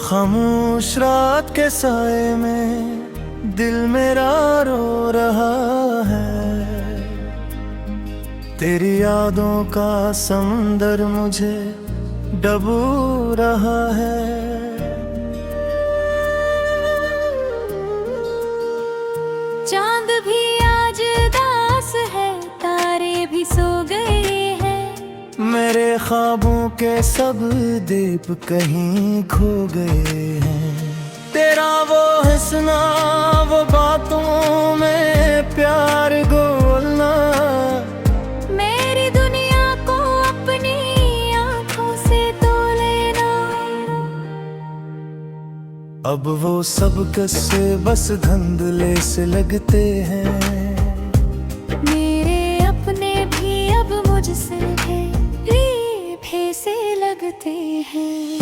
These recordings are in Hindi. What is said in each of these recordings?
खामोश रात के साए में दिल मेरा रो रहा है। तेरी यादों का समंदर मुझे डबो रहा है। चांद भी आज दास है, तारे भी सो गए हैं। मेरे ख्वाबों के सब दीप कहीं खो गए हैं। तेरा वो हंसना, वो बातों में प्यार बोलना, मेरी दुनिया को अपनी आंखों से तो लेना। अब वो सब किस्से बस धुंधले से लगते हैं। मेरे अपने भी अब मुझसे भी से लगते हैं।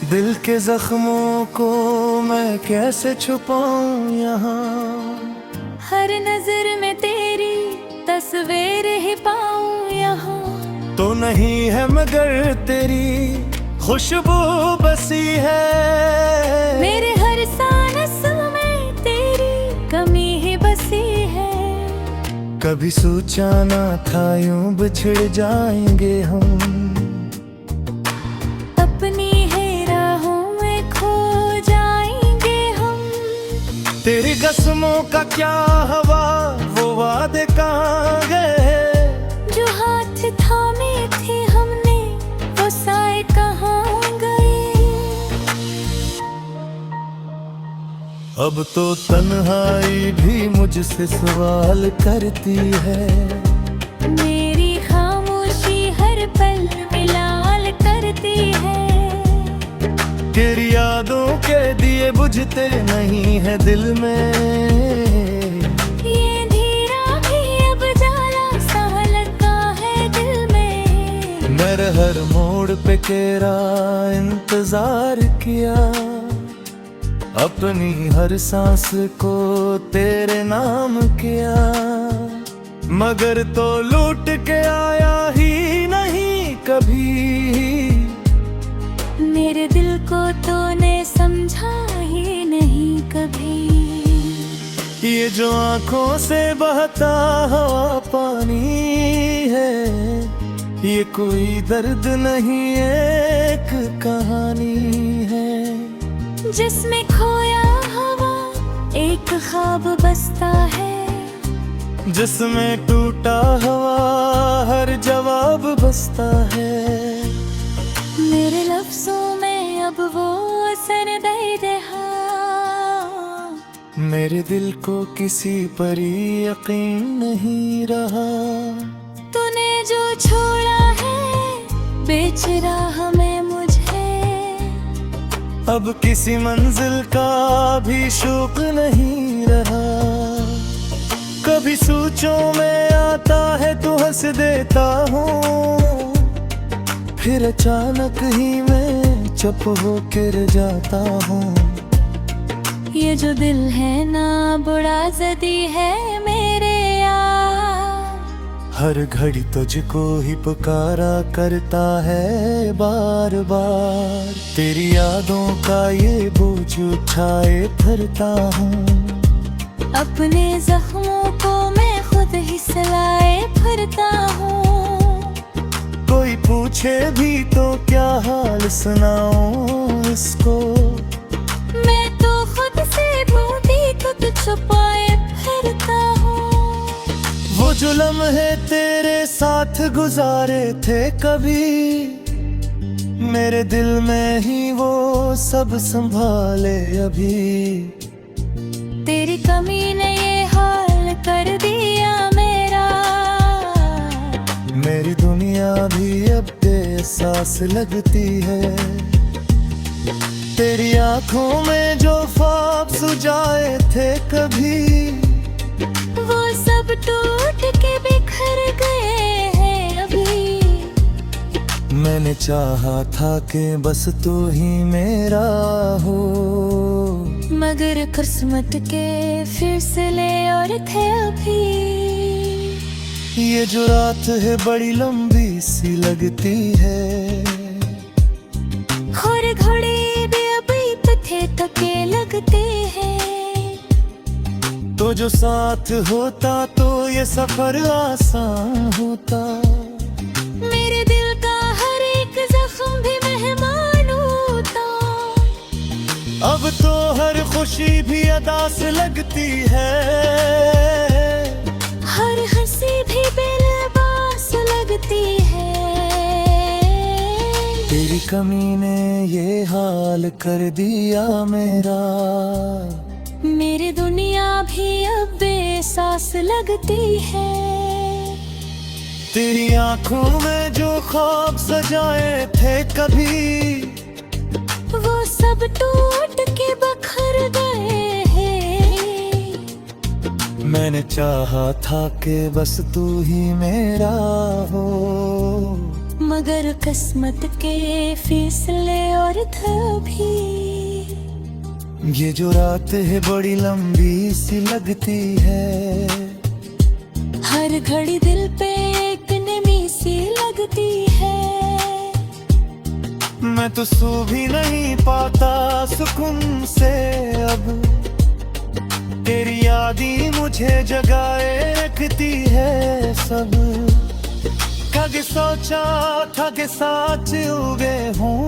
दिल के जख्मों को मैं कैसे छुपाऊं यहाँ। हर नजर में तेरी तस्वीर ही पाऊं यहाँ। तो नहीं है मगर तेरी खुशबू बसी है। मेरे हर सांस में तेरी कमी ही बसी है। कभी सोचा ना था यूं बिछड़ जाएंगे हम। अपनी है राहों में खो जाएंगे हम। तेरी कसमों का क्या हवा, वो वादे कहाँ गए। जो हाथ थामे थे हमने, वो साए कहाँ गए। अब तो तन्हाई भी मुझसे सवाल करती है। मेरी खामोशी हर पल मिलाल करती है। तेरी यादों के दिए बुझते नहीं है दिल में। ये धीरा भी अब जाला सा लगा है दिल में। मेरे हर मोड़ पे तेरा इंतजार किया। अपनी हर सांस को तेरे नाम किया। मगर तो लूट के आया ही नहीं कभी। मेरे दिल को तूने समझा ही नहीं कभी। ये जो आंखों से बहता हवा पानी है, ये कोई दर्द नहीं एक कहानी है। जिसमें खोया हवा एक ख्वाब बसता है। जिसमें टूटा हवा हर जवाब बसता है। मेरे लफ्जों में अब वो असर दे रहा। मेरे दिल को किसी पर यकीन नहीं रहा। तूने जो छोड़ा है बेच रहा में मुझे। अब किसी मंजिल का भी शौक नहीं रहा। कभी सोचों में आता है तो हंस देता हूँ। फिर अचानक ही मैं चुप होकर जाता हूँ। ये जो दिल है ना बड़ा ज़दी है मेरे यार। हर घड़ी तुझको ही पुकारा करता है बार बार। तेरी यादों का ये बोझ उठाए फिरता हूँ। अपने जख्मों को मैं खुद ही सिलाए फिरता हूँ। कोई पूछे भी तो क्या हाल सुनाऊं इसको। मैं तो खुद से बूंदी खुद छुपाए फिरता हूँ। वो जो लम्हे तेरे साथ गुजारे थे कभी, मेरे दिल में ही वो सब संभाले अभी। तेरी कमी ने ये हाल कर दिया मेरा। मेरी दुनिया भी अब बेएहसास लगती है। तेरी आंखों में जो ख्वाब सुझाए थे कभी, वो सब टूट के बिखर गए हैं अभी। मैंने चाहा था कि बस तू ही मेरा हो। मगर किस्मत के फिसले और थे अभी। ये जो रात है बड़ी लंबी सी लगती है, और घड़ी भी अभी पथे थके लगते हैं। तो जो साथ होता तो ये सफर आसान होता। मेरे दिल का हर एक जख्म भी मेहमान होता। अब तो हर खुशी भी अदा से लगती है, हर हंसी भी बेलबास लगती है। तेरी कमी ने ये हाल कर दिया मेरा, मेरी दुनिया भी अब बेसास लगती है। तेरी आंखों में जो ख्वाब सजाए थे कभी, वो सब टूट के बखर गए हैं। मैंने चाहा था कि बस तू ही मेरा हो, मगर किस्मत के फिसले और था भी। ये जो रात है बड़ी लंबी सी लगती है, हर घड़ी दिल पे एक नमी सी लगती है। मैं तो सो भी नहीं पाता सुकून से अब, तेरी याद ही मुझे जगाए रखती है सब। कभी सोचा था कि साथ उगे हों,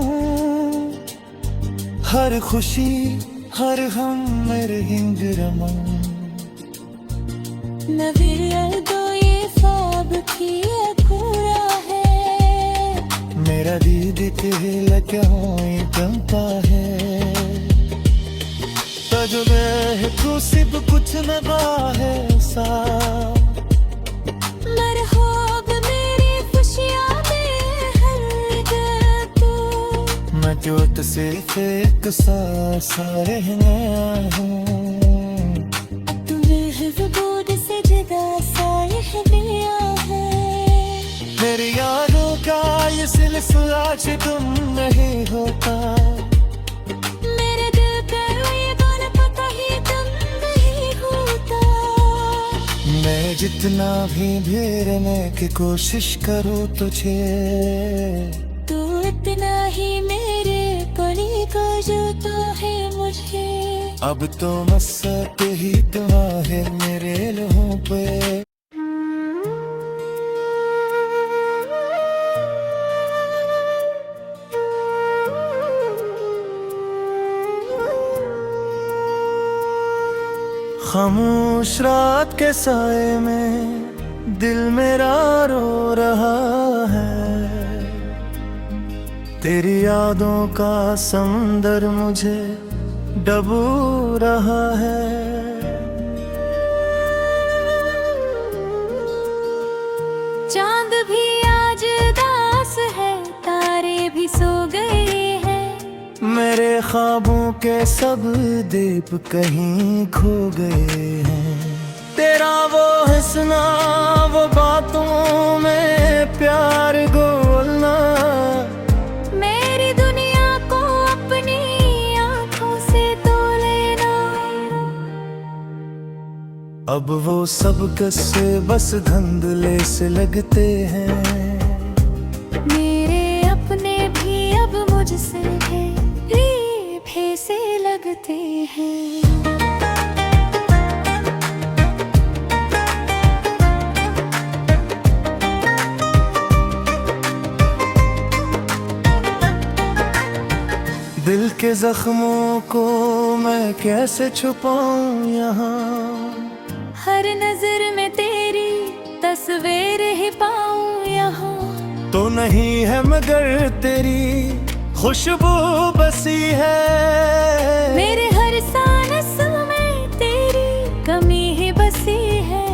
हर खुशी हर हम मेरे हिंग रमन। नवीर दो ये ख्वाब की अधूरा है, मेरा दीद के लगे होए गमता है। तजुबे है तू सिर्फ कुछ नगा है सा, मरहूब मेरी खुशियाँ में हर तू। मैं जोत से एक सा रहने हूँ, से जुदा सा यह दिया है। मेरी यादों का ये सिलसिला तुम नहीं होता, मेरे दिल का ये गाना पता ही तुम नहीं होता। मैं जितना भी घेरने की कोशिश करूँ तुझे, तू इतना ही मेरे करीब जो है मुझे। अब तो मस्सत ही दुआ है मेरे लहू पे। खामोश रात के साए में दिल मेरा रो रहा है, तेरी यादों का समंदर मुझे डबो रहा है। चांद भी आज दास है, तारे भी सो गए हैं। मेरे ख्वाबों के सब दीप कहीं खो गए हैं। तेरा वो हंसना, वो बातों में प्यार बोलना, मेरी दुनिया को अपनी आंखों से तो लेना। अब वो सब किस्से बस धुंधले से लगते हैं। मेरे अपने भी अब मुझसे भी से लगते हैं। दिल के जख्मों को मैं कैसे छुपाऊं यहाँ, हर नजर में तेरी तस्वीर ही पाऊं यहाँ। तो नहीं है मगर तेरी खुशबू बसी है। मेरे हर सांस में तेरी कमी ही बसी है।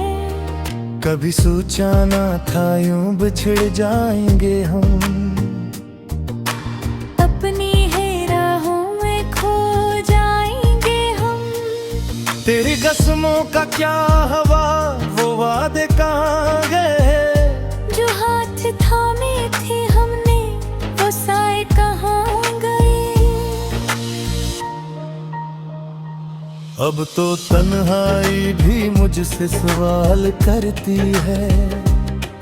कभी सोचा ना था यूं बिछड़ जाएंगे हम, अपनी है राहों में खो जाएंगे हम। तेरी कसमों का क्या हवा, वो वादे कहाँ गए, जो हाथ थामे थे हमने वो साए कहाँ गए। अब तो तन्हाई भी मुझसे सवाल करती है।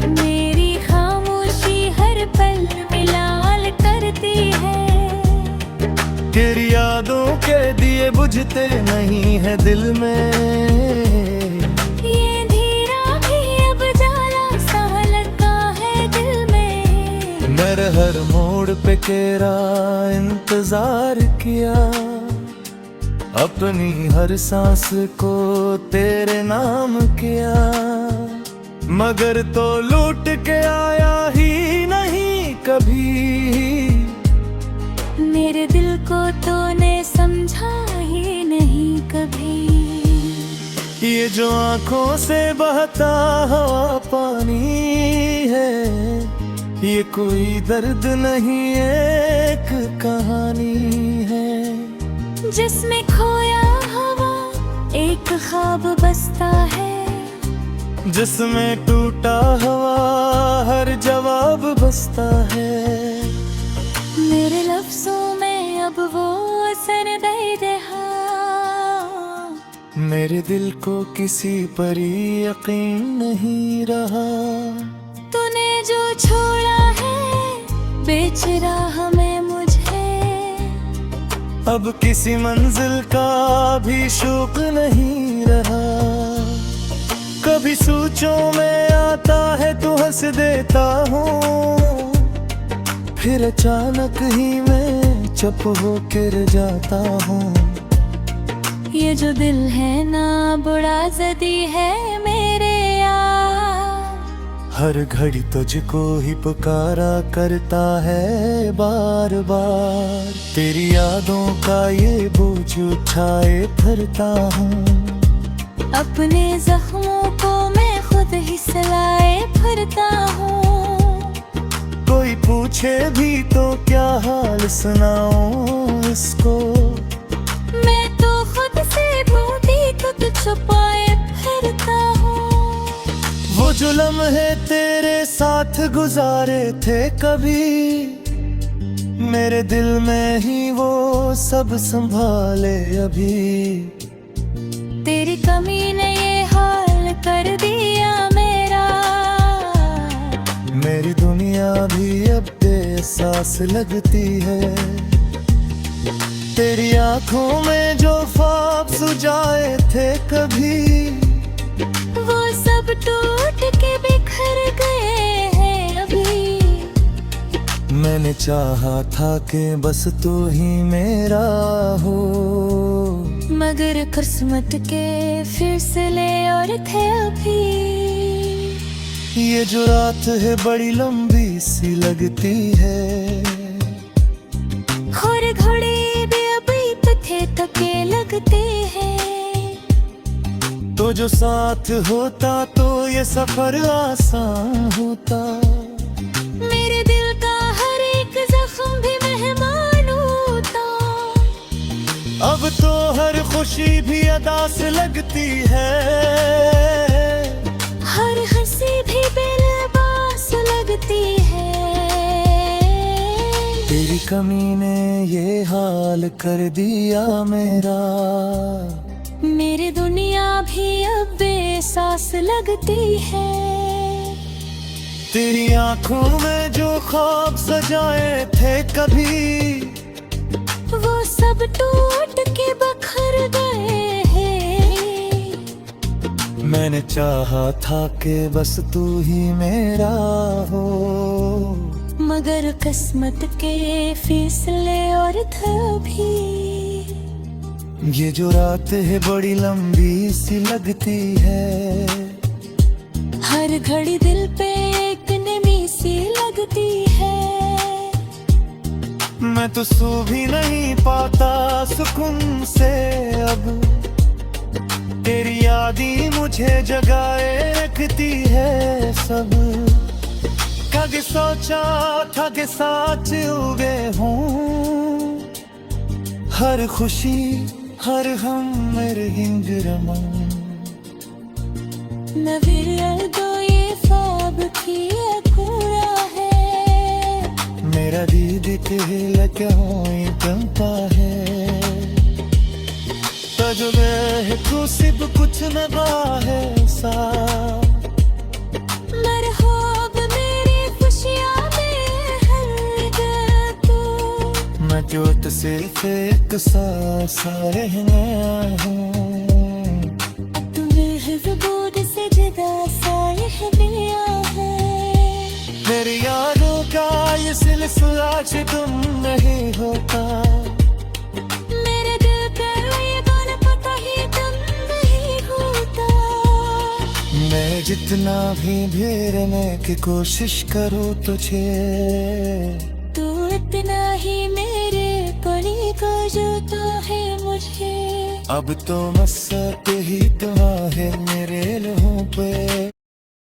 मेरी खामोशी हर पल मिलाल करती है। तेरी यादों के दिए बुझते नहीं है दिल में। ये धीरा भी अब जाला सा लगा है दिल में। मेरे हर मोड़ पे तेरा इंतजार किया, अपनी हर सांस को तेरे नाम किया, मगर तो लूट के आया ही नहीं कभी। मेरे दिल को तूने समझा ही नहीं कभी। ये जो आंखों से बहता हवा पानी है, ये कोई दर्द नहीं एक कहानी है। जिसमें खोया हवा एक ख्वाब बसता है। जिसमें टूटा हवा हर जवाब बसता है। मेरे लफ्जों में अब वो असर नहीं रहा। मेरे दिल को किसी पर यकीन नहीं रहा। तूने जो छोड़ा है बेच रहा मैं मुझे। अब किसी मंजिल का भी शौक नहीं रहा। कभी सोचों में आता है तो हंस देता हूँ, फिर अचानक ही मैं चुप हो गिर जाता हूँ। ये जो दिल है ना बुरा ज़दी है मेरे यार। हर घड़ी तुझको ही पुकारा करता है बार बार। तेरी यादों का ये बोझ उठाए फिरता हूँ। अपने जख्मों को मैं खुद ही सिलाए फिरता हूँ। कोई पूछे भी तो क्या हाल सुनाऊं इसको। मैं तो खुद से ढूंढी खुद छुपाए फिरता हूँ। वो जो लम्हे तेरे साथ गुजारे थे कभी, मेरे दिल में ही वो सब संभाले अभी। तेरी कमी ने ये हाल कर दिया मेरा। मेरी दुनिया भी अब बेसास लगती है। तेरी आंखों में जो ख्वाब सुझाए थे कभी, वो सब टूट के बिखर गए हैं अभी। मैंने चाहा था कि बस तू ही मेरा हो, मगर किस्मत के फिसले और थे अभी। ये जो रात है बड़ी लंबी सी लगती है। और घड़ी भी अभी थे थके लगते हैं। तो जो साथ होता तो ये सफर आसान होता। मेरे दिल का हर एक जख्म भी मेहमान होता। अब तो हर खुशी भी अदा से लगती है। हर हंसी भी बेलबास लगती है। तेरी कमी ने ये हाल कर दिया मेरा। मेरी दुनिया भी अब बेसास लगती है। तेरी आंखों में जो ख्वाब सजाए थे कभी, वो सब टूट के बिखर गए हैं। मैंने चाहा था कि बस तू ही मेरा हो, मगर किस्मत के फिसले और थे भी। ये जो रात है बड़ी लंबी सी लगती है। हर घड़ी दिल पे एक नमी सी लगती है। मैं तो सो भी नहीं पाता सुकून से अब। तेरी याद ही मुझे जगाए रखती है सब। कभी सोचा था कि साथ उगे हूँ। हर खुशी हर हम मेरे हिंग रमा। नवीर दो ये ख्वाब की अधूरा है। मेरा दीद के लगा चंपा है। तुझे महसूसिब कुछ नगा है सा मरहब मेरी खुशियाँ में हर तू मैं जोत सिर्फ एक सा रहने हूँ तुम्हें वजूद से जुदा सा यह दुनिया है मेरी यादों का ये सिलसिला से तुम नहीं होता मेरे दिल पर ये बात पता ही तुम नहीं होता मैं जितना भी घेरने की कोशिश करूँ तुझे तू इतना ही मेरे करीब जुदा है मुझे अब तो मसक ही तुम्हारे मेरे लहू पे